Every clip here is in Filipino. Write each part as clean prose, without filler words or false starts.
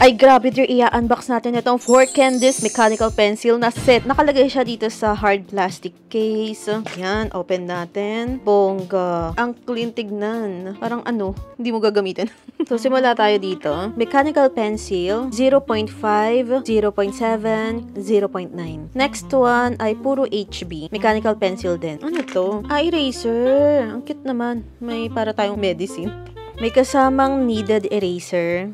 Ay, grabe, dear, i-unbox natin itong 4 Candies mechanical pencil na set. Nakalagay siya dito sa hard plastic case. Yan, open natin. Bongga. Ang clean tignan. Parang ano, hindi mo gagamitin. So, simula tayo dito. Mechanical pencil, 0.5, 0.7, 0.9. Next one ay puro HB. Mechanical pencil din. Ano to? Ah, eraser. Ang cute naman. May para tayong medicine. May kasamang needed eraser.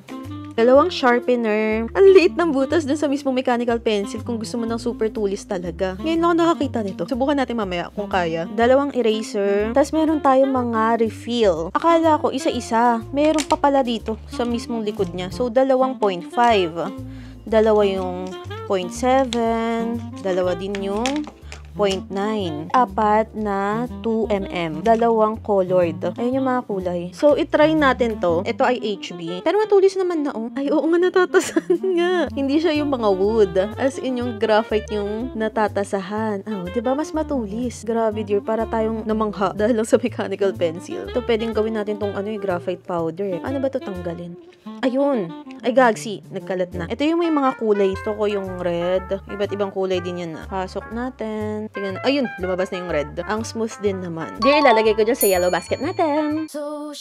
Dalawang sharpener. Ang liit ng butas dun sa mismong mechanical pencil kung gusto mo ng super tulis talaga. Ngayon lang ako nakakita nito. Subukan natin mamaya kung kaya. Dalawang eraser. Tapos meron tayong mga refill. Akala ko isa-isa. Meron pa pala dito sa mismong likod niya. So, 2.5. Dalawa yung 0.7. Dalawa din yung 0.9. Apat na 2mm. Dalawang colored. Ayun yung mga kulay. So, itry natin to. Ito ay HB. Pero matulis naman na, oh. Ay, oo nga, natatasan nga. Hindi siya yung mga wood. As in, yung graphite yung natatasahan. Oh, diba? Mas matulis. Grabe, dear. Para tayong namangha dahil lang sa mechanical pencil. Ito, pwedeng gawin natin tong ano, yung graphite powder. Ano ba to tanggalin? Ayun. Ay, gagsi. Nagkalat na. Ito yung may mga kulay. Ito ko yung red. Iba't ibang kulay din yan na. Pasok natin. Tingnan. Ayun, lumabas na yung red. Ang smooth din naman. Dear, ilalagay ko dyan sa yellow basket natin. So,